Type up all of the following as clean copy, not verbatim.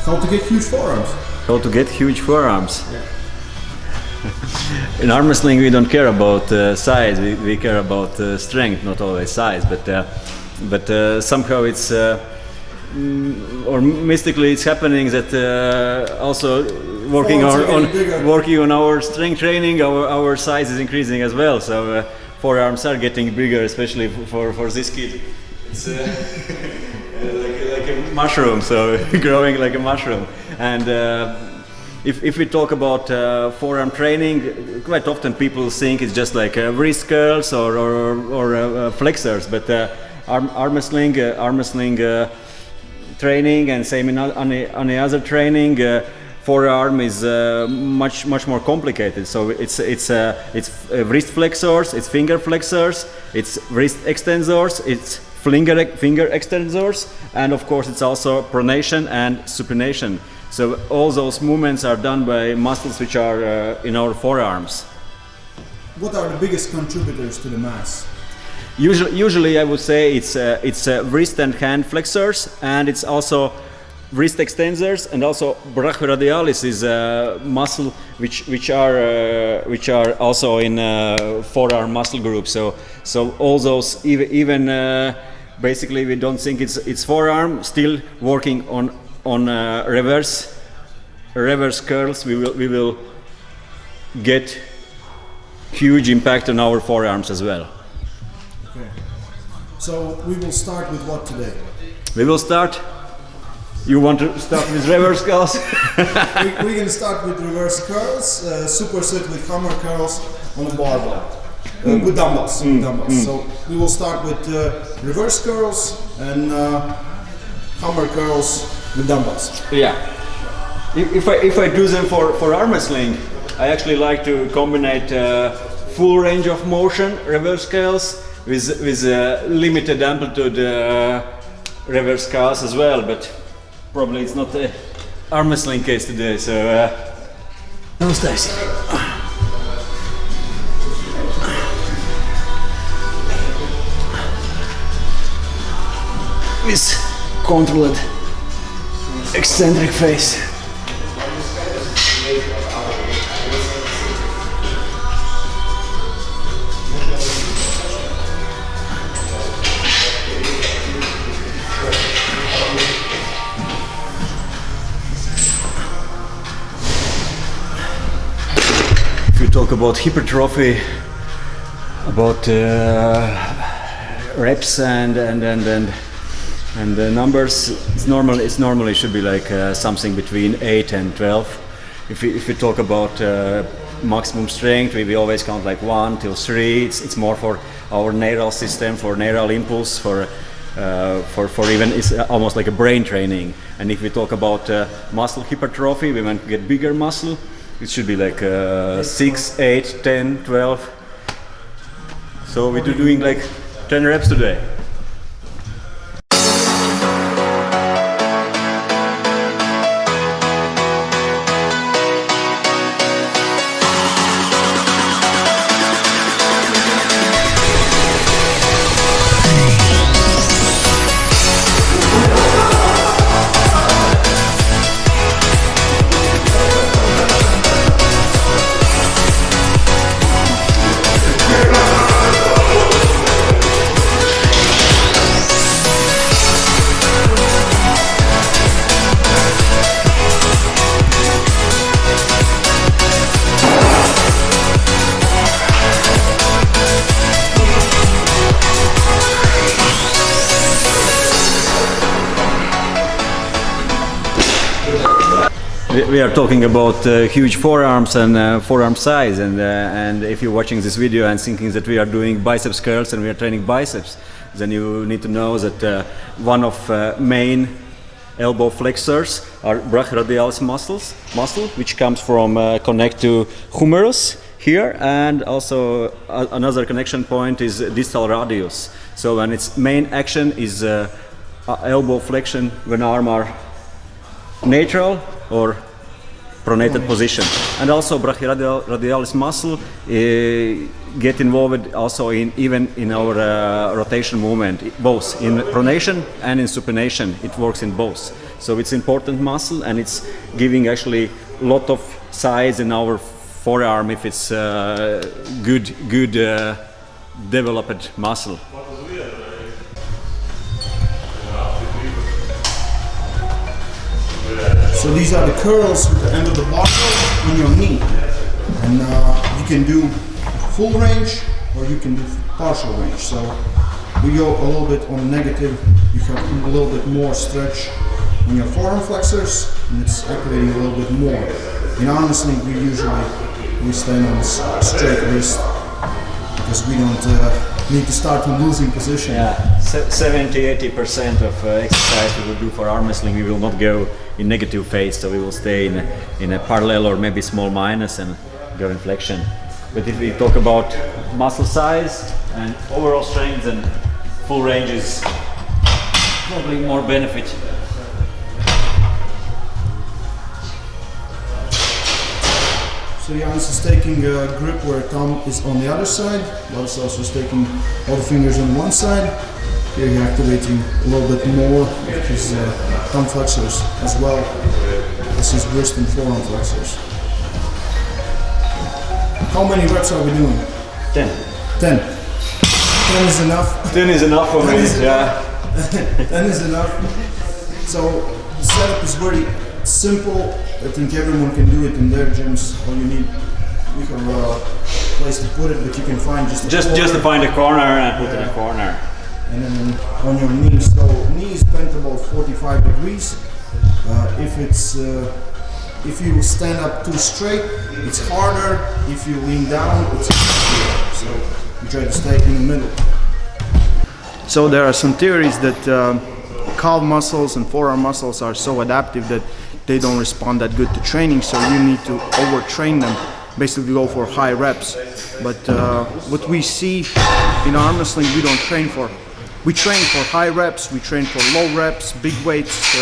How to get huge forearms? How to get huge forearms? Yeah. In arm wrestling, we don't care about size. We care about strength, not always size. But somehow it's or mystically it's happening that also working on our strength training, our size is increasing as well. So forearms are getting bigger, especially for this kid. It's like a mushroom, so growing like a mushroom. And if we talk about forearm training, quite often people think it's just like wrist curls or flexors, but arm wrestling training, and same on the other training, forearm is much more complicated. So it's wrist flexors, it's finger flexors, it's wrist extensors, it's finger extensors, and of course it's also pronation and supination. So all those movements are done by muscles which are in our forearms. What are the biggest contributors to the mass? Usually I would say it's wrist and hand flexors, and it's also wrist extensors, and also brachioradialis is a muscle which are also in forearm muscle group. So all those even basically we don't think it's forearm. Still working on reverse curls, we will get huge impact on our forearms as well. Okay. So we will start with what today? We will start. You want to start with reverse curls? We're going to start with reverse curls, superset with hammer curls on a barbell, with dumbbells. So we will start with reverse curls and hammer curls with dumbbells. Yeah. If I do them for arm wrestling, I actually like to combine full range of motion reverse curls with limited amplitude reverse curls as well. But probably it's not an arm wrestling case today, so no Stacy. With controlled eccentric face. If you talk about hypertrophy, about reps and the numbers, it's normally should be like something between 8 and 12. If we talk about maximum strength, we always count like 1 till 3. It's more for our neural system, for neural impulse, for even it's almost like a brain training. And if we talk about muscle hypertrophy, we want to get bigger muscle. It should be like 6, 8, 10, 12. So we're doing like 10 reps today. We are talking about huge forearms and forearm size, and if you're watching this video and thinking that we are doing biceps curls and we are training biceps, then you need to know that one of main elbow flexors are brachioradialis muscle, which comes from connect to humerus here, and also another connection point is distal radius. So when its main action is elbow flexion when arm are neutral or pronated position, and also brachioradialis muscle get involved also even in our rotation movement, both in pronation and in supination. It works in both. So it's important muscle, and it's giving actually a lot of size in our forearm if it's good developed muscle. So these are the curls at the end of the barbell on your knee, and you can do full range or you can do partial range. So we go a little bit on negative. You have a little bit more stretch on your forearm flexors, and it's activating a little bit more. In arm wrestling, we stand on straight wrist because we don't need to start from losing position. Yeah, 70-80% of exercise we will do for arm wrestling, we will not go in negative phase, so we will stay in a parallel or maybe small minus and go in flexion. But if we talk about muscle size and overall strength, and full range is probably more benefit. So Janis is taking a grip where thumb is on the other side. Vladislav is taking all the fingers on one side. Here you're activating a little bit more of his thumb flexors as well as his wrist and forearm flexors. How many reps are we doing? 10. 10. 10 is enough. 10 is enough for me, yeah. 10 is enough. So the setup is very simple. I think everyone can do it in their gyms. All you need, we have a place to put it, but you can find just to find a corner and put it in a corner. And then on your knees. So knees bent about 45 degrees. If you stand up too straight, it's harder. If you lean down, it's easier. So you try to stay in the middle. So there are some theories that calf muscles and forearm muscles are so adaptive that they don't respond that good to training, so you need to overtrain them, basically go for high reps. But what we see in arm wrestling, we train for high reps, we train for low reps, big weights,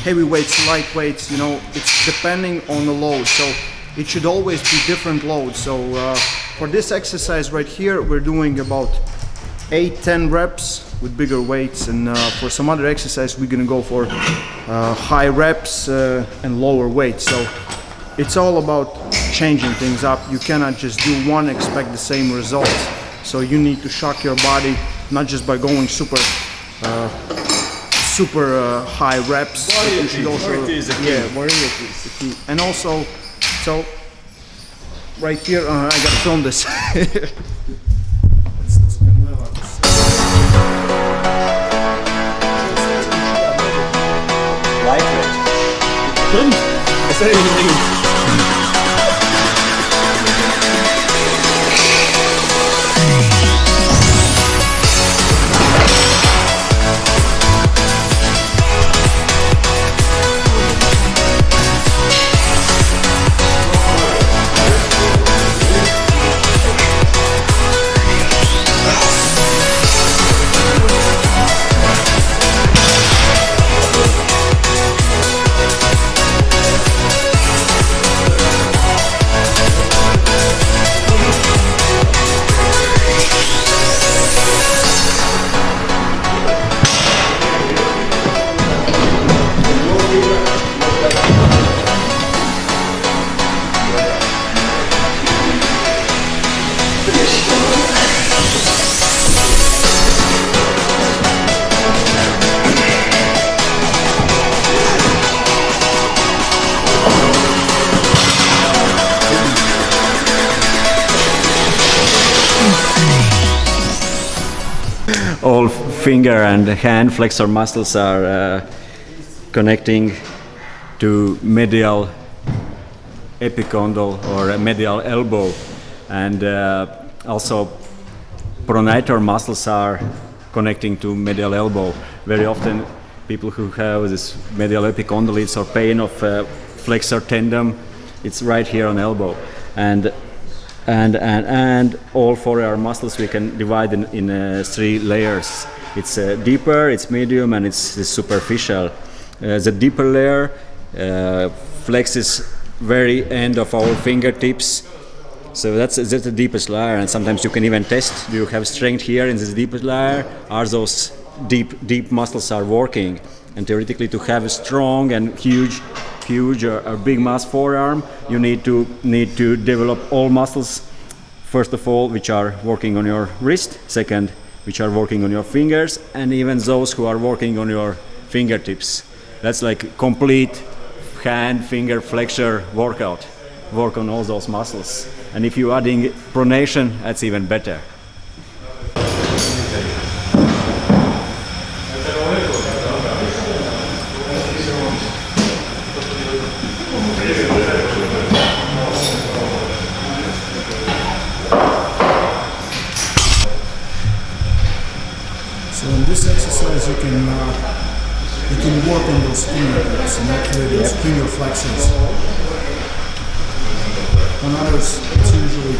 heavy weights, light weights, you know, it's depending on the load. So it should always be different loads. So for this exercise right here, we're doing about 8-10 reps with bigger weights, and for some other exercise we're gonna go for high reps and lower weights. So it's all about changing things up. You cannot just do one, expect the same results. So you need to shock your body, not just by going super high reps. Variety is the key. Yeah, variety is the key. And also, so right here, I gotta film this. I said anything. All finger and hand flexor muscles are connecting to medial epicondyle or medial elbow, and also pronator muscles are connecting to medial elbow. Very often people who have this medial epicondylitis or pain of flexor tendon, it's right here on elbow. And all forearm muscles we can divide in 3 layers. It's deeper, it's medium, and it's superficial. The deeper layer flexes very end of our fingertips. So that's the deepest layer, and sometimes you can even test, do you have strength here in this deepest layer? Are those deep muscles are working? And theoretically, to have a strong and huge or big mass forearm, you need to develop all muscles. First of all, which are working on your wrist. Second, which are working on your fingers, and even those who are working on your fingertips. That's like complete hand finger flexor workout. Work on all those muscles. And if you're adding pronation, that's even better. So in this exercise you can work on those fingertips and actually those finger flexors. On others, it's usually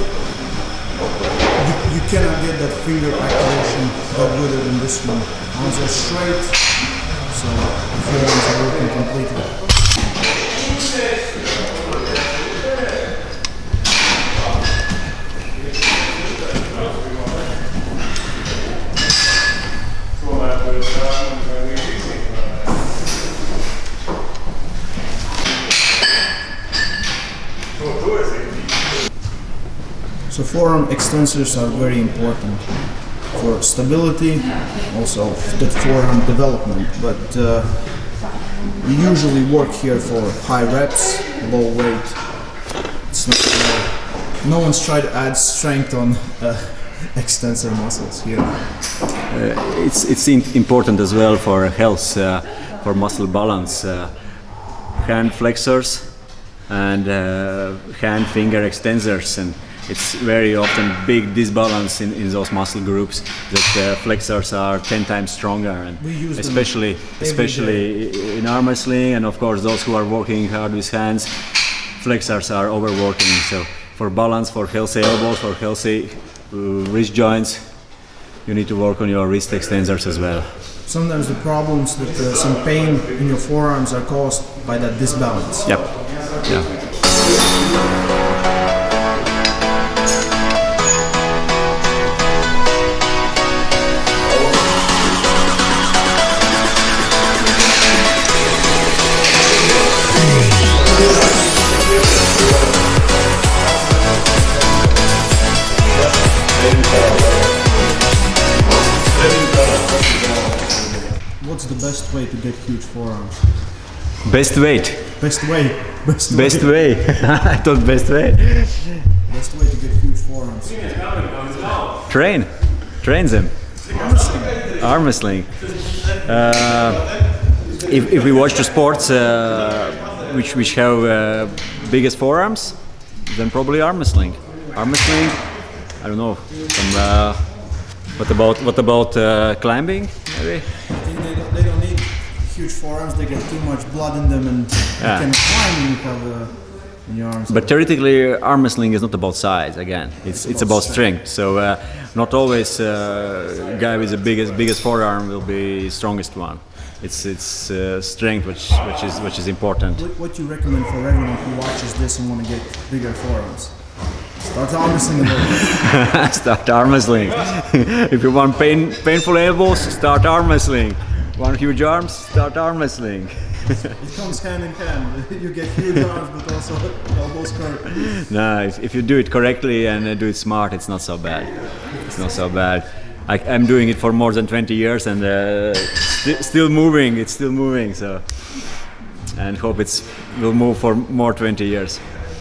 you cannot get that finger activation that good than this one. Arms are straight, so the forearms are working completely. So forearm extensors are very important for stability, also the forearm development, but we usually work here for high reps, low weight. It's not, no one's tried to add strength on extensor muscles here. It's important as well for health, for muscle balance. Hand flexors and hand finger extensors, and it's very often big disbalance in those muscle groups that flexors are 10 times stronger, and especially in arm wrestling, and of course those who are working hard with hands, flexors are overworking. So for balance, for healthy elbows, for healthy wrist joints, you need to work on your wrist extensors as well. Sometimes the problems that some pain in your forearms are caused by that disbalance. Yep. Yeah. What's the best way to get huge forearms? Best weight. Best way. Best way. I thought best way. Best way to get huge forearms. Train them. Arm wrestling. If we watch the sports which have biggest forearms, then probably arm wrestling. Arm wrestling, I don't know. What about climbing? Maybe. They don't need huge forearms. They get too much blood in them, and you can climb when you have in your arms. But theoretically, arm wrestling is not about size. Again, it's about strength. So not always guy with the biggest forearm will be strongest one. It's strength which is important. What do you recommend for everyone who watches this and want to get bigger forearms? Start arm wrestling. Start arm wrestling. If you want painful elbows, start arm wrestling. Want huge arms? Start arm wrestling. It comes hand in hand. You get huge arms, but also elbows curve. No, if you do it correctly and do it smart, it's not so bad. It's not so bad. I'm doing it for more than 20 years and still moving. It's still moving. So, and hope will move for more 20 years.